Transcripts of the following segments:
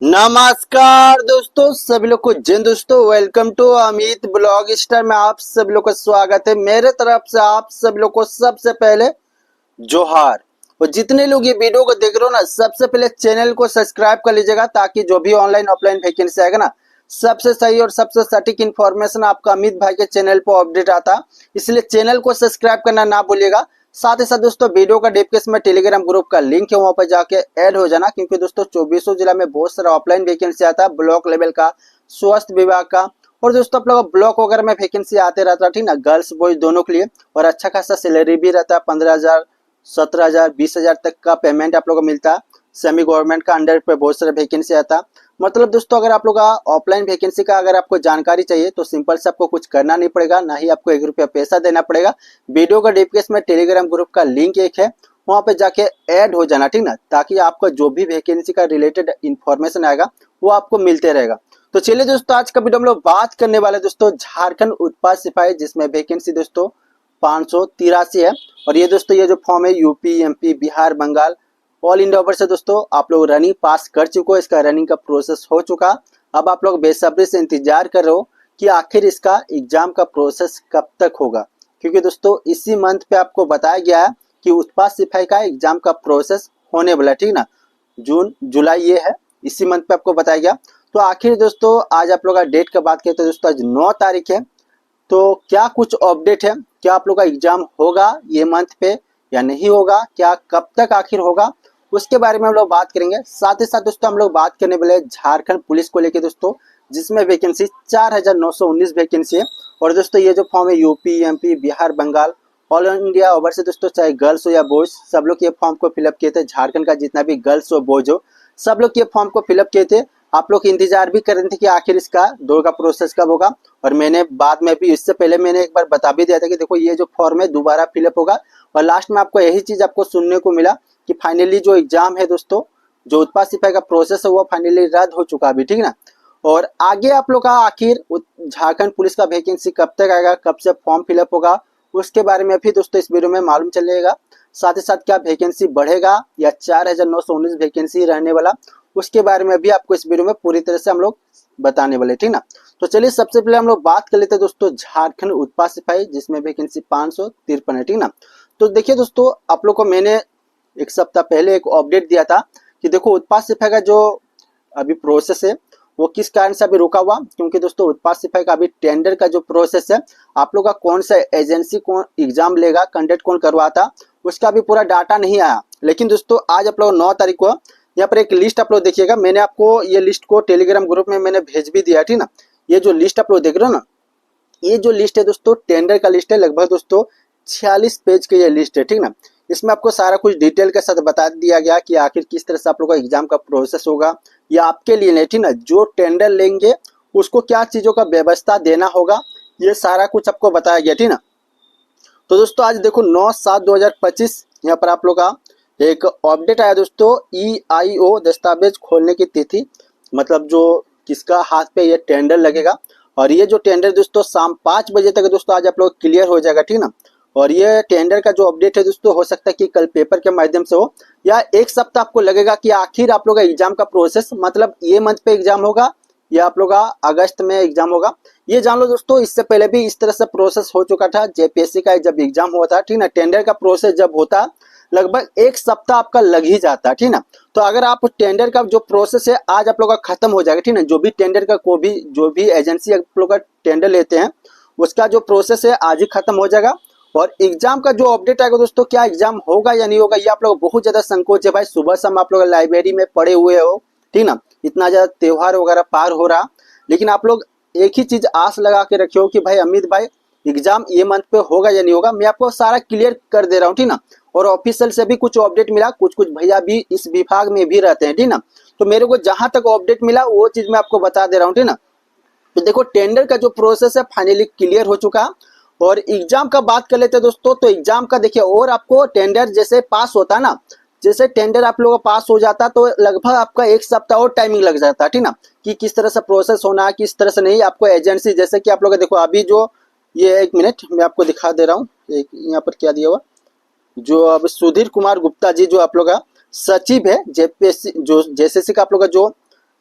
नमस्कार दोस्तों, सभी लोग को जय दोस्तों। Welcome to Amit blog star में आप सभी लोग का स्वागत है। मेरे तरफ से आप सभी लोग को सबसे पहले जोहार। और जितने लोग ये वीडियो को देख रहे हो ना, सबसे पहले चैनल को सब्सक्राइब कर लीजिएगा ताकि जो भी ऑनलाइन ऑफलाइन वैकेंसी आएगा ना, सबसे सही और सबसे सटीक इन्फॉर्मेशन आपका अमित भाई के चैनल पर अपडेट आता है। इसलिए चैनल को सब्सक्राइब करना ना भूलिएगा। साथ ही साथ दोस्तों वीडियो का डिस्क्रिप्शन में टेलीग्राम ग्रुप का लिंक है, वहां पर जाके ऐड हो जाना, क्योंकि दोस्तों 24 जिला में बहुत सारा ऑफलाइन वैकेंसी आता है, ब्लॉक लेवल का, स्वास्थ्य विभाग का। और दोस्तों आप लोग ब्लॉक वगैरह में वैकेंसी आते रहता है, ठीक ना, गर्ल्स बॉयज दोनों के लिए। और अच्छा खासा सैलरी भी रहता है, 15,000, 17,000, 20,000 तक का पेमेंट आप लोगों को मिलता है। सेमी गवर्नमेंट का अंडर पे बहुत सारा वैकेंसी आता है। मतलब दोस्तों अगर आप लोग ऑफलाइन वैकेंसी का अगर आपको जानकारी चाहिए तो सिंपल से आपको कुछ करना नहीं पड़ेगा, ना ही आपको 1 रुपया पैसा देना पड़ेगा। वीडियो का डिस्क्रिप्शन में टेलीग्राम ग्रुप का लिंक एक है, वहां पे जाके ऐड हो जाना, ठीक ना, ताकि आपका जो भी वैकेंसी का रिलेटेड इंफॉर्मेशन आएगा वो आपको मिलते रहेगा। तो चलिए दोस्तों, आज का वीडियो हम लोग बात करने वाले दोस्तों झारखंड उत्पाद सिपाही, जिसमें वैकेंसी दोस्तों 583 है। और ये दोस्तों ये जो फॉर्म है UP, MP, Bihar, Bengal, all India over से दोस्तों आप लोग रनिंग पास कर चुके हो। इसका रनिंग का प्रोसेस हो चुका। अब आप लोग बेसब्री से इंतजार कर रहे हो कि आखिर इसका एग्जाम का प्रोसेस कब तक होगा, क्योंकि दोस्तों इसी मंथ पे आपको बताया गया है कि उत्पाद सिपाही का एग्जाम का प्रोसेस होने वाला है, ठीक ना। जून जुलाई ये है, इसी मंथ पे आपको बताया गया। तो आखिर दोस्तों आज आप लोग का डेट का बात करते हैं दोस्तों, आज 9 तारीख है। तो क्या कुछ अपडेट है, क्या आप लोग का एग्जाम होगा ये मंथ पे या नहीं होगा, क्या कब तक आखिर होगा, उसके बारे में हम लोग बात करेंगे। साथ ही साथ दोस्तों हम लोग बात करने वाले झारखंड पुलिस को लेकर दोस्तों, जिसमें वैकेंसी 4,919 वैकेंसी है। और दोस्तों ये जो फॉर्म है UP, MP, Bihar, Bengal, all India over से दोस्तों, चाहे गर्ल्स हो या बॉयज, सब लोग ये फॉर्म को फिलअप किए थे। झारखंड का जितना भी गर्ल्स हो बॉयज हो, सब लोग ये फॉर्म को फिलअप किए थे। आप लोग इंतजार भी कर रहे थे कि आखिर इसका दौड़ का प्रोसेस कब होगा। और मैंने बाद में भी, इससे पहले मैंने एक बार बता भी दिया था कि देखो ये जो फॉर्म है दोबारा फिलअप होगा। और लास्ट में आपको यही चीज आपको सुनने को मिला कि फाइनली जो एग्जाम है दोस्तों, जो उत्पाद सिपाही का प्रोसेस है वो फाइनली रद्द हो चुका अभी, ठीक ना। और आगे आप लोग का आखिर झारखंड पुलिस का वैकेंसी कब तक आएगा, कब से फॉर्म फिलअप होगा, उसके बारे में भी दोस्तों इस वीडियो में मालूम चलेगा। साथ ही साथ क्या वैकेंसी बढ़ेगा या 4,919 वैकेंसी रहने वाला, उसके बारे में भी आपको इस वीडियो में पूरी तरह से हम लोग बताने वाले, ठीक ना। तो चलिए सबसे पहले हम लोग बात कर लेते हैं दोस्तों झारखंड उत्पाद सिपाही, जिसमें वैकेंसी 553 है, ठीक ना। तो देखिए दोस्तों, आप लोग को मैंने एक सप्ताह पहले एक अपडेट दिया था कि देखो उत्पाद सिपाही का जो अभी प्रोसेस है वो किस कारण से अभी रुका हुआ, क्योंकि दोस्तों उत्पाद सिपाही का अभी टेंडर का जो प्रोसेस है, आप लोग का कौन सा एजेंसी कौन एग्जाम लेगा, कंडक्ट कौन करवाता, उसका अभी पूरा डाटा नहीं आया। लेकिन दोस्तों आज आप लोग 9 तारीख को यहाँ पर एक लिस्ट आप लोग देखिएगा, मैंने आपको ये लिस्ट को टेलीग्राम ग्रुप में मैंने भेज भी दिया, ठीक ना। ये जो लिस्ट आप लोग देख रहे हो ना, ये जो लिस्ट है दोस्तों टेंडर का लिस्ट है, लगभग दोस्तों 46 पेज की ये लिस्ट है, ठीक ना। इसमें आपको सारा कुछ डिटेल के साथ बता दिया गया कि आखिर किस तरह से आप लोग का एग्जाम का प्रोसेस होगा, या आपके लिए नहीं, ठीक ना, जो टेंडर लेंगे उसको क्या चीजों का व्यवस्था देना होगा, ये सारा कुछ आपको बताया गया, ठीक ना। तो दोस्तों आज देखो 9/7/2025 यहाँ पर आप लोग का एक अपडेट आया दोस्तों, EIO दस्तावेज खोलने की तिथि, मतलब जो किसका हाथ पे ये टेंडर लगेगा। और ये जो टेंडर दोस्तों शाम 5 बजे तक दोस्तों आज आप लोग क्लियर हो जाएगा, ठीक ना। और ये टेंडर का जो अपडेट है दोस्तों, हो सकता है कि कल पेपर के माध्यम से हो, या एक सप्ताह आपको लगेगा कि आखिर आप लोग का एग्जाम का प्रोसेस, मतलब ये मंथ पे एग्जाम होगा या आप लोग का अगस्त में एग्जाम होगा। ये जान लो दोस्तों, इससे पहले भी इस तरह से प्रोसेस हो चुका था। जेपीएससी का जब एग्जाम हुआ था, ठीक ना, टेंडर का प्रोसेस जब होता लगभग एक सप्ताह आपका लग ही जाता, ठीक ना। तो अगर आप टेंडर का जो प्रोसेस है आज आप लोग का खत्म हो जाएगा, ठीक ना, जो भी टेंडर का जो भी एजेंसी आप लोग का टेंडर लेते हैं उसका जो प्रोसेस है आज ही खत्म हो जाएगा। और एग्जाम का जो अपडेट आएगा दोस्तों, क्या एग्जाम होगा या नहीं होगा, ये आप लोग बहुत ज्यादा संकोच है भाई। सुबह शाम आप लोग लाइब्रेरी में पढ़े हुए हो, ठीक ना, इतना ज्यादा त्योहार वगैरह पार हो रहा, लेकिन आप लोग एक ही चीज आस लगा के रखे हो कि भाई अमित भाई एग्जाम ये मंथ पे होगा या नहीं होगा। मैं आपको सारा क्लियर कर दे रहा हूँ, ठीक ना। और ऑफिशियल से भी कुछ अपडेट मिला, कुछ कुछ भैया भी इस विभाग में भी रहते हैं, ठीक ना। तो मेरे को जहां तक अपडेट मिला वो चीज मैं आपको बता दे रहा हूँ, ठीक ना। तो देखो टेंडर का जो प्रोसेस है फाइनली क्लियर हो चुका। और एग्जाम का बात कर लेते हैं दोस्तों, तो एग्जाम का देखिए, और आपको टेंडर जैसे पास होता है ना, जैसे टेंडर आप लोगों का पास हो जाता तो लगभग आपका एक सप्ताह और टाइमिंग लग जाता है, ठीक ना, कि किस तरह से प्रोसेस होना है, किस तरह से नहीं। आपको एजेंसी जैसे कि आप लोग देखो अभी जो ये, एक मिनट मैं आपको दिखा दे रहा हूँ, एक यहाँ पर क्या दिया हुआ, जो अब सुधीर कुमार गुप्ता जी जो आप लोग का सचिव है जेपीएससी, जो जेएसएससी का आप लोग का जो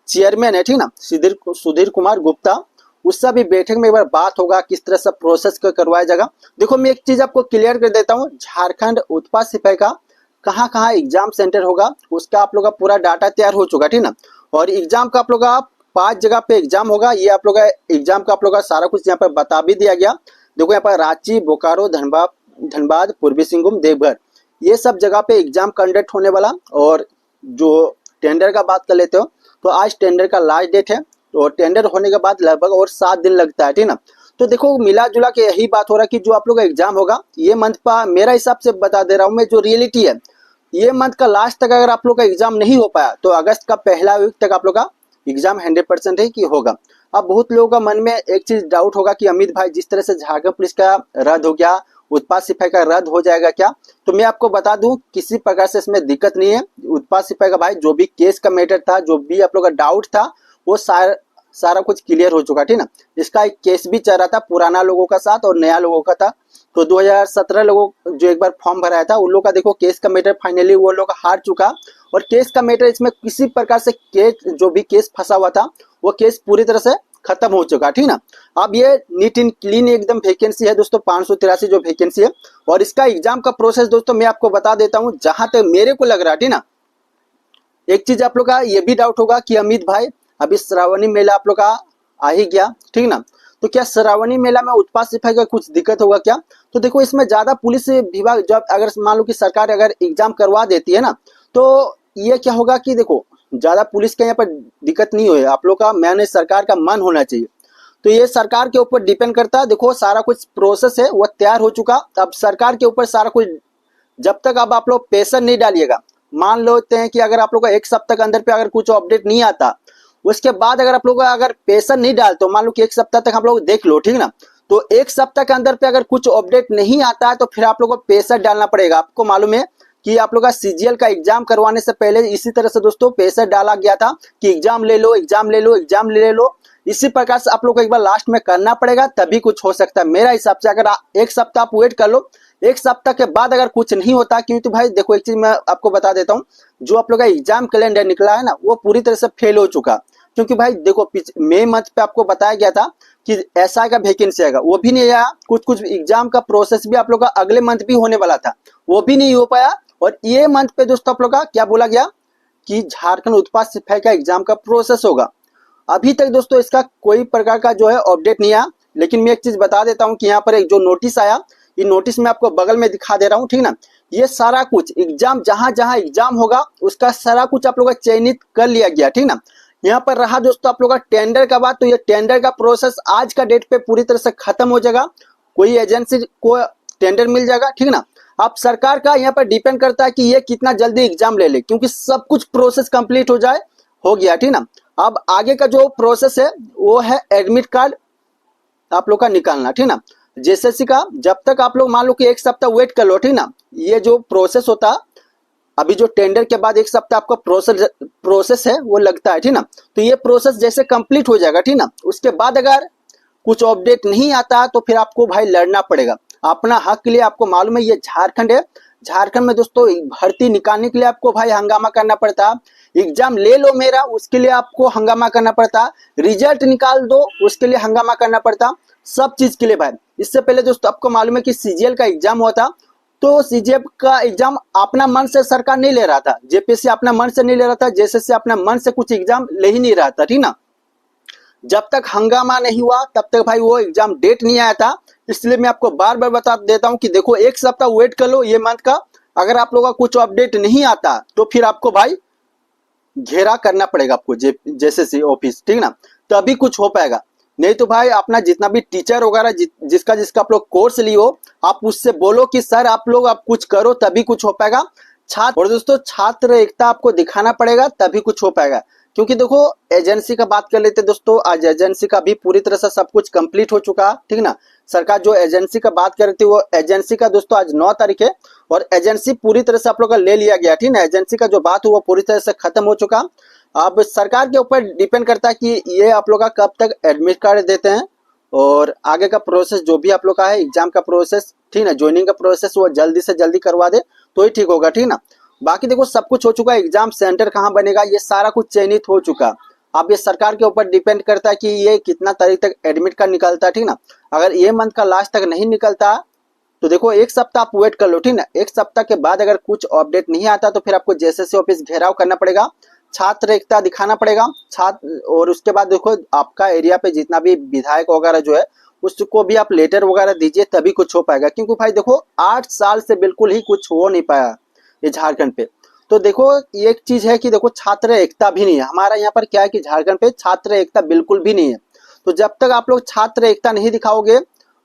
चेयरमैन है, ठीक ना, सुधीर कुमार गुप्ता, उससे भी बैठक में एक बार बात होगा किस तरह से प्रोसेस को करवाया जाएगा। देखो मैं एक चीज आपको क्लियर कर देता हूँ, झारखंड उत्पाद सिपाही का कहाँ कहाँ एग्जाम सेंटर होगा उसका आप लोग का पूरा डाटा तैयार हो चुका, ठीक ना। और एग्जाम का आप लोग का 5 जगह पे एग्जाम होगा, ये आप लोग का एग्जाम का आप लोग का सारा कुछ यहाँ पर बता भी दिया गया। देखो यहाँ पर रांची, बोकारो, धनबाद, पूर्वी सिंहभूम, देवघर, ये सब जगह पे एग्जाम कंडक्ट होने वाला। और जो टेंडर का बात कर लेते हो तो आज टेंडर का लास्ट डेट है, तो टेंडर होने के बाद लगभग और 7 दिन लगता है, ठीक ना। तो देखो मिला जुला के यही बात हो रहा है कि जो आप लोग का एग्जाम होगा ये मंथ का, मेरा हिसाब से बता दे रहा हूँ मैं, जो रियलिटी है ये मंथ का लास्ट तक अगर आप लोग का एग्जाम नहीं हो पाया तो अगस्त का पहला वीक तक आप लोग का एग्जाम 100% है कि होगा। अब बहुत लोगों का मन में एक चीज डाउट होगा कि अमित भाई जिस तरह से झारखंड पुलिस का रद्द हो गया, उत्पाद सिपाही का रद्द हो जाएगा क्या? तो मैं आपको बता दूं किसी प्रकार से इसमें दिक्कत नहीं है। उत्पाद सिपाही का भाई जो भी केस का मैटर था, जो भी आप लोग का डाउट था, वो सारा कुछ क्लियर हो चुका, ठीक ना। इसका एक केस भी चल रहा था पुराना लोगों का साथ और नया लोगों का था। तो 2017 लोगों जो एक बार फॉर्म भराया था उन लोगों का देखो केस का मैटर फाइनली वो लोग हार चुका, और केस का मैटर इसमें किसी प्रकार से केस जो भी केस फंसा हुआ था वो केस पूरी तरह से खत्म हो चुका, ठीक ना। अब ये नीट एंड क्लीन एकदम वैकेंसी है दोस्तों, 583 जो वैकेंसी है। और इसका एग्जाम का प्रोसेस दोस्तों मैं आपको बता देता हूँ जहां तक मेरे को लग रहा है, ठीक ना। एक चीज आप लोग का ये भी डाउट होगा कि अमित भाई अभी श्रावणी मेला आप लोग का आ ही गया, ठीक ना, तो क्या श्रावणी मेला में उत्पाद सिपाही का कुछ दिक्कत होगा क्या? तो देखो इसमें ज्यादा पुलिस विभाग जब अगर मान लो कि सरकार अगर एग्जाम करवा देती है ना, तो ये क्या होगा कि देखो ज्यादा पुलिस के यहाँ पर दिक्कत नहीं हुई, आप लोग का मैंने सरकार का मन होना चाहिए। तो ये सरकार के ऊपर डिपेंड करता है। देखो सारा कुछ प्रोसेस है वो तैयार हो चुका, अब सरकार के ऊपर सारा कुछ, जब तक अब आप लोग प्रेशर नहीं डालिएगा, मान लेते हैं कि अगर आप लोग का 1 सप्ताह के अंदर पे अगर कुछ अपडेट नहीं आता, उसके बाद अगर आप लोग अगर प्रेशर नहीं डालते हो, मान लो कि 1 सप्ताह तक आप लोग देख लो, ठीक ना, तो 1 सप्ताह के अंदर पे अगर कुछ अपडेट नहीं आता है तो फिर आप लोग को प्रेशर डालना पड़ेगा। आपको मालूम है कि आप लोग का सीजीएल का एग्जाम करवाने से पहले इसी तरह से दोस्तों प्रेशर डाला गया था कि एग्जाम ले लो, एग्जाम ले लो, एग्जाम ले लो। इसी प्रकार से आप लोग को एक बार लास्ट में करना पड़ेगा, तभी कुछ हो सकता है। मेरा हिसाब से अगर 1 सप्ताह आप वेट कर लो, 1 सप्ताह के बाद अगर कुछ नहीं होता, क्योंकि तो भाई देखो एक चीज मैं आपको बता देता हूँ, जो आप लोग का एग्जाम कैलेंडर निकला है ना वो पूरी तरह से फेल हो चुका। क्योंकि भाई देखो मई मंथ पे आपको बताया गया था कि एसआई का वैकेंसी आएगा, वो भी नहीं आया। कुछ एग्जाम का प्रोसेस भी आप लोग का अगले मंथ भी होने वाला था, वो भी नहीं हो पाया। और ये मंथ पे दोस्तों आप लोग का क्या बोला गया कि झारखंड उत्पाद सिपाही का एग्जाम का प्रोसेस होगा। अभी तक दोस्तों इसका कोई प्रकार का जो है अपडेट नहीं आया। लेकिन मैं एक चीज बता देता हूँ कि यहाँ पर एक जो नोटिस आया, ये नोटिस मैं आपको बगल में दिखा दे रहा हूँ, ठीक ना। ये सारा कुछ एग्जाम जहां जहां एग्जाम होगा उसका सारा कुछ आप लोग का चयनित कर लिया गया, ठीक ना। यहाँ पर रहा दोस्तों आप लोग का टेंडर का बात, तो ये टेंडर का प्रोसेस आज का डेट पे पूरी तरह से खत्म हो जाएगा। कोई एजेंसी को टेंडर मिल जाएगा, ठीक ना। अब सरकार का यहाँ पर डिपेंड करता है कि ये कितना जल्दी एग्जाम ले ले, क्योंकि सब कुछ प्रोसेस कंप्लीट हो जाए, हो गया, ठीक ना। अब आगे का जो प्रोसेस है वो है एडमिट कार्ड आप लोग का निकालना, ठीक ना। जेएसएससी का जब तक आप लोग मान लो कि 1 सप्ताह वेट कर लो, ठीक ना, ये जो प्रोसेस होता अभी जो टेंडर के बाद 1 सप्ताह आपका प्रोसेस है वो लगता है, ठीक ना। तो ये प्रोसेस जैसे कंप्लीट हो जाएगा, ठीक ना, उसके बाद अगर कुछ अपडेट नहीं आता तो फिर आपको भाई लड़ना पड़ेगा अपना हक के लिए। आपको मालूम है ये झारखंड है, झारखंड में दोस्तों भर्ती निकालने के लिए आपको भाई हंगामा करना पड़ता, एग्जाम ले लो मेरा उसके लिए आपको हंगामा करना पड़ता, रिजल्ट निकाल दो उसके लिए हंगामा करना पड़ता, सब चीज के लिए भाई। इससे पहले दोस्तों आपको मालूम है कि सीजीएल का एग्जाम हुआ था, तो सीजीएल का एग्जाम अपना मन से सरकार नहीं ले रहा था, जेपीएससी अपना मन से नहीं ले रहा था, जेएसएससी अपना मन से कुछ एग्जाम ले ही नहीं रहा था, ठीक ना। जब तक हंगामा नहीं हुआ तब तक भाई वो एग्जाम डेट नहीं आया था। इसलिए मैं आपको बार बार बता देता हूं कि देखो 1 सप्ताह वेट कर लो ये मंथ का, अगर आप लोगों का कुछ अपडेट नहीं आता तो फिर आपको भाई घेरा करना पड़ेगा आपको जेएसएससी ऑफिस, ठीक ना, तभी कुछ हो पाएगा। नहीं तो भाई अपना जितना भी टीचर वगैरह जिसका आप लोग कोर्स लियो, आप उससे बोलो कि सर आप लोग आप कुछ करो तभी कुछ हो पाएगा। छात्र और दोस्तों छात्र एकता आपको दिखाना पड़ेगा तभी कुछ हो पाएगा। क्योंकि देखो एजेंसी का बात कर लेते दोस्तों, आज एजेंसी का भी पूरी तरह से सब कुछ कंप्लीट हो चुका, ठीक ना। सरकार जो एजेंसी का बात कर रही थी वो एजेंसी का दोस्तों आज 9 तारीख है और एजेंसी पूरी तरह से आप लोग का ले लिया गया, ठीक ना। एजेंसी का जो बात हुआ वो पूरी तरह से खत्म हो चुका। अब सरकार के ऊपर डिपेंड करता है कि ये आप लोग का कब तक एडमिट कार्ड देते हैं और आगे का प्रोसेस जो भी आप लोग का है एग्जाम का प्रोसेस, ठीक ना, ज्वाइनिंग का प्रोसेस वो जल्दी से जल्दी करवा दे तो ही ठीक होगा, ठीक ना। बाकी देखो सब कुछ हो चुका है, एग्जाम सेंटर कहाँ बनेगा ये सारा कुछ चयनित हो चुका। अब ये सरकार के ऊपर डिपेंड करता है कि ये कितना तारीख तक एडमिट कार्ड निकलता है, ठीक ना। अगर ये मंथ का लास्ट तक नहीं निकलता तो देखो एक सप्ताह आप वेट कर लो, ठीक ना। एक सप्ताह के बाद अगर कुछ अपडेट नहीं आता तो फिर आपको जेएसएससी ऑफिस घेराव करना पड़ेगा, छात्र एकता दिखाना पड़ेगा छात्र, और उसके बाद देखो आपका एरिया पे जितना भी विधायक वगैरह जो है उसको भी आप लेटर वगैरह दीजिए, तभी कुछ हो पाएगा। क्योंकि भाई देखो 8 साल से बिल्कुल ही कुछ हो नहीं पाया ये झारखंड पे। तो देखो एक चीज है कि देखो छात्र एकता भी नहीं है हमारा यहाँ पर, क्या है कि झारखंड पे छात्र एकता बिल्कुल भी नहीं है। तो जब तक आप लोग छात्र एकता नहीं दिखाओगे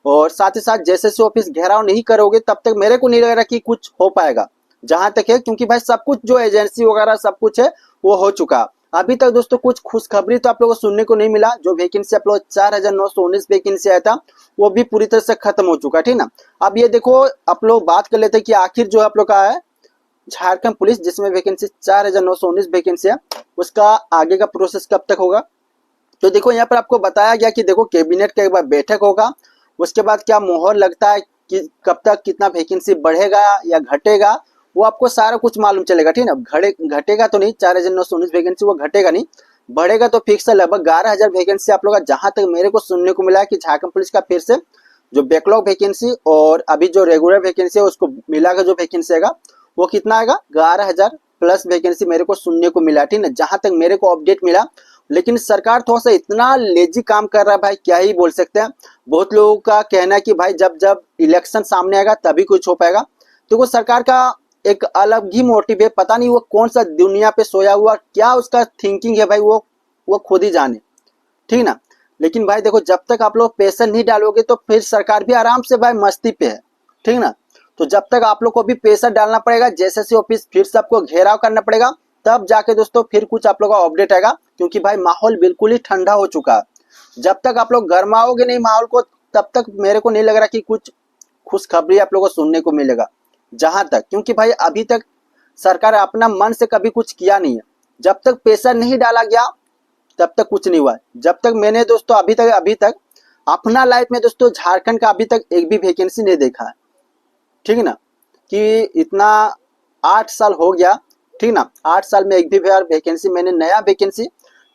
और साथ ही साथ जेएसएससी ऑफिस घेराव नहीं करोगे तब तक मेरे को नहीं लग रहा कि कुछ हो पाएगा जहां तक है। क्योंकि भाई सब कुछ जो एजेंसी वगैरह सब कुछ है वो हो चुका। अभी तक दोस्तों कुछ खुशखबरी तो आप लोगों को सुनने को नहीं मिला। जो वैकेंसी आप लोग 4,919 वैकेंसी आया था वो भी पूरी तरह से खत्म हो चुका है, ठीक ना। अब ये देखो आप लोग बात कर लेते हैं कि आखिर जो आप लोग का है झारखंड पुलिस जिसमें वैकेंसी 4,919 वैकेंसी है उसका आगे का प्रोसेस कब तक होगा। तो देखो यहाँ पर आपको बताया गया कि देखो कैबिनेट का एक बार बैठक होगा, उसके बाद क्या मोहर लगता है कि कब तक कितना वैकेंसी बढ़ेगा या घटेगा वो आपको सारा कुछ मालूम चलेगा, ठीक ना। घटेगा तो नहीं, 4,919 वैकेंसी वो घटेगा नहीं, बढ़ेगा तो फिक्स है लगभग 11,000 वैकेंसी आप लोग का। जहां तक मेरे को सुनने को मिला है कि झारखंड पुलिस का फिर से जो बैकलॉग वैकेंसी और अभी जो रेगुलर वैकेंसी है उसको मिलाकर जो वैकेंसी आएगा वो कितना आएगा 11,000 प्लस वैकेंसी मेरे को सुनने को मिला, ठीक ना, जहां तक मेरे को अपडेट मिला। लेकिन सरकार थोड़ा सा इतना लेजी काम कर रहा है भाई, क्या ही बोल सकते हैं। बहुत लोगों का कहना है कि भाई जब जब इलेक्शन सामने आएगा तभी कुछ हो पाएगा। तो वो सरकार का एक अलग ही मोटिव है, पता नहीं वो कौन सा दुनिया पे सोया हुआ क्या उसका थिंकिंग है भाई, वो खुद ही जाने, ठीक ना। लेकिन भाई देखो जब तक आप लोग पैसा नहीं डालोगे तो फिर सरकार भी आराम से भाई मस्ती पे है, ठीक ना। तो जब तक आप लोग को भी पैसा डालना पड़ेगा, जेएसएससी ऑफिस फिर से आपको घेराव करना पड़ेगा, तब जाके दोस्तों फिर कुछ आप लोग का अपडेट आएगा। क्योंकि भाई माहौल बिल्कुल ही ठंडा हो चुका है। जब तक आप लोग गरमाओगे नहीं माहौल को तब तक मेरे को नहीं लग रहा कि कुछ खुशखबरी आप लोगों को सुनने को मिलेगा जहां तक। क्योंकि भाई अभी तक सरकार अपना मन से कभी कुछ किया नहीं है। जब तक पैसा नहीं डाला गया तब तक कुछ नहीं हुआ। जब तक मैंने दोस्तों अभी तक अपना लाइफ में दोस्तों झारखंड का अभी तक एक भी वैकेंसी नहीं देखा है, ठीक है ना। कि इतना 8 साल हो गया, ठीक ना, 8 साल में एक भी बार वैकेंसी मैंने नया वैकेंसी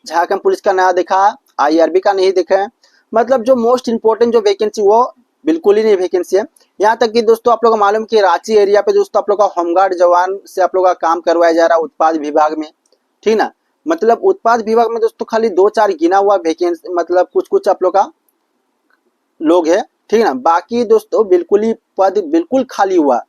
झारखंड पुलिस का नया देखा है, आईआरबी का नहीं देखा है। मतलब जो मोस्ट इंपोर्टेंट जो वैकेंसी वो बिल्कुल ही नहीं वैकेंसी है। यहाँ तक कि दोस्तों आप लोग को मालूम कि रांची एरिया पे दोस्तों आप लोग का होमगार्ड जवान से आप लोग का काम करवाया जा रहा है उत्पाद विभाग में, ठीक ना। मतलब उत्पाद विभाग में दोस्तों खाली 2-4 गिना हुआ वैकेंसी, मतलब कुछ कुछ आप लोग का लोग है, ठीक है ना। बाकी दोस्तों बिल्कुल ही पद बिल्कुल खाली हुआ।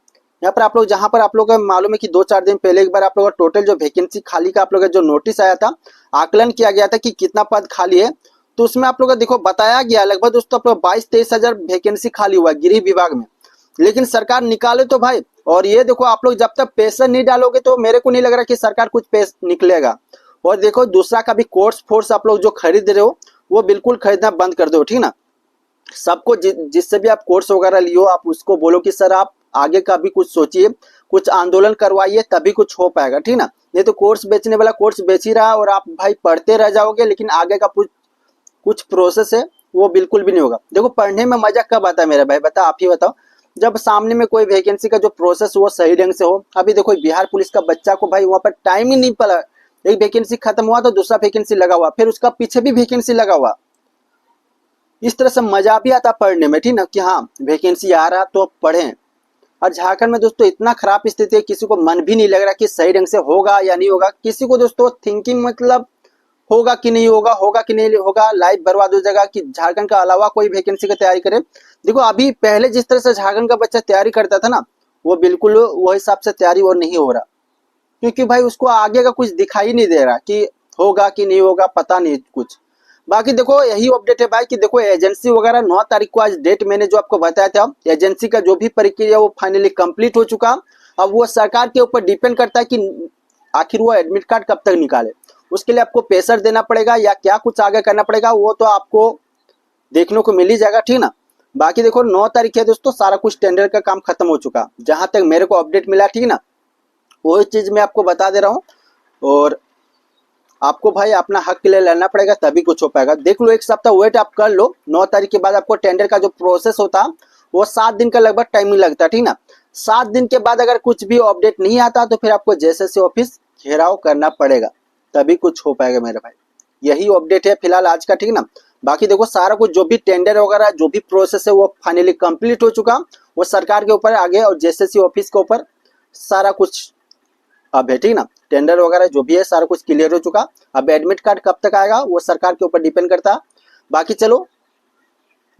यहाँ पर आप लोग जहाँ पर आप लोग को मालूम है कि 2-4 दिन पहले एक बार आप लोग का टोटल जो वैकेंसी खाली का आप लोग का जो नोटिस आया था, आकलन किया गया था कि कितना पद खाली है। तो उसमें आप लोग का देखो बताया गया लगभग दोस्तों आप लोग 22-23 हजार वैकेंसी खाली हुआ गृह विभाग में। लेकिन सरकार निकाले तो भाई, और ये देखो आप लोग जब तक पैसा नहीं डालोगे तो मेरे को नहीं लग रहा कि सरकार कुछ पैसा निकलेगा। और देखो दूसरा का भी कोर्स फोर्स आप लोग जो खरीद रहे हो वो बिल्कुल खरीदना बंद कर दो, ठीक ना। सबको जिससे भी आप कोर्स वगैरह लियो आप उसको बोलो कि सर आप आगे का भी कुछ सोचिए, कुछ आंदोलन करवाइए तभी कुछ हो पाएगा, ठीक ना। नहीं तो कोर्स बेचने वाला कोर्स बेच ही रहा और आप भाई पढ़ते रह जाओगे लेकिन आगे का कुछ प्रोसेस है वो बिल्कुल भी नहीं होगा। देखो पढ़ने में मजा कब आता है मेरा भाई, बता आप ही बताओ, जब सामने में कोई वैकेंसी का जो प्रोसेस वो सही ढंग से हो। अभी देखो बिहार पुलिस का बच्चा को भाई वहां पर टाइम ही नहीं पड़ा, एक वैकेंसी खत्म हुआ तो दूसरा वैकेंसी लगा हुआ, फिर उसका पीछे भी वैकेंसी लगा हुआ। इस तरह से मजा भी आता पढ़ने में, ठीक ना, कि हाँ वैकेंसी आ रहा तो पढ़ें। और झारखंड में दोस्तों इतना खराब स्थिति है, किसी को मन भी नहीं लग रहा कि सही ढंग से होगा या नहीं होगा। किसी को दोस्तों थिंकिंग मतलब होगा कि नहीं होगा, होगा कि नहीं होगा, लाइफ बर्बाद हो जाएगा कि झारखंड का अलावा कोई वैकेंसी की तैयारी करे। देखो अभी पहले जिस तरह से झारखंड का बच्चा तैयारी करता था ना वो बिल्कुल वो हिसाब से तैयारी और नहीं हो रहा। क्योंकि भाई उसको आगे का कुछ दिखाई नहीं दे रहा कि होगा कि नहीं होगा, पता नहीं कुछ। बाकी देखो यही अपडेट है भाई कि देखो एजेंसी वगैरह 9 तारीख को आज डेट मैंने जो आपको बताया था, एजेंसी का जो भी प्रक्रिया वो फाइनली कंप्लीट हो चुका। अब वो सरकार के ऊपर डिपेंड करता है कि आखिर वो एडमिट कार्ड कब तक निकाले। उसके लिए आपको प्रेशर देना पड़ेगा या क्या कुछ आगे करना पड़ेगा वो तो आपको देखने को मिल ही जाएगा, ठीक ना। बाकी देखो 9 तारीख है दोस्तों, सारा कुछ टेंडर का काम खत्म हो चुका जहां तक मेरे को अपडेट मिला, ठीक ना। वही चीज मैं आपको बता दे रहा हूँ। और आपको भाई अपना हक के लिए लड़ना पड़ेगा तभी कुछ हो पाएगा। देख लो एक सप्ताह वेट आप कर लो, 9 तारीख के बाद आपको टेंडर का जो प्रोसेस होता वो 7 दिन का लगभग टाइमिंग लगता है, ठीक ना। 7 दिन के बाद अगर कुछ भी अपडेट नहीं आता तो फिर आपको जेएसएससी ऑफिस घेराव करना पड़ेगा तभी कुछ हो पाएगा मेरे भाई। यही अपडेट है फिलहाल आज का, ठीक ना। बाकी देखो सारा कुछ जो भी टेंडर वगैरह जो भी प्रोसेस है वो फाइनली कंप्लीट हो चुका, वो सरकार के ऊपर आगे और जेएसएससी ऑफिस के ऊपर सारा कुछ अब है, ठीक ना। टेंडर वगैरह जो भी है सारा कुछ क्लियर हो चुका। अब एडमिट कार्ड कब तक आएगा वो सरकार के ऊपर डिपेंड करता है। बाकी चलो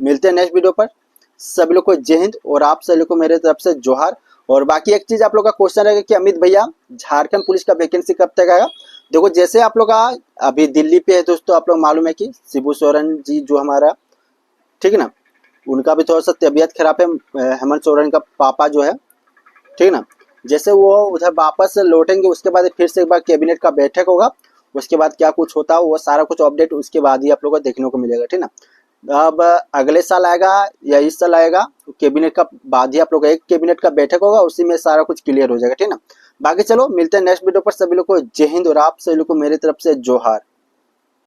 मिलते हैं नेक्स्ट वीडियो पर। सभी लोग को जय हिंद और आप सभी लोग को मेरे तरफ से जोहार। और बाकी एक चीज आप लोग का क्वेश्चन रहेगा कि अमित भैया झारखंड पुलिस का वैकेंसी कब तक आएगा। देखो जैसे आप लोग का अभी दिल्ली पे है दोस्तों, आप लोग मालूम है कि शिबू सोरेन जी जो हमारा, ठीक है ना, उनका भी थोड़ा सा तबीयत खराब है, हेमंत सोरेन का पापा जो है, ठीक ना। जैसे वो उधर वापस लौटेंगे उसके बाद फिर से एक बार कैबिनेट का बैठक होगा, उसके बाद क्या कुछ होता है वो सारा कुछ अपडेट उसके बाद ही आप लोगों को देखने को मिलेगा, ठीक ना। अब अगले साल आएगा या इस साल आएगा कैबिनेट का बाद ही आप लोग एक कैबिनेट का बैठक होगा, उसी में सारा कुछ क्लियर हो जाएगा, ठीक ना। बाकी चलो मिलते हैं नेक्स्ट वीडियो पर। सभी लोग को जय हिंद और आप सभी लोग को मेरी तरफ से जोहार।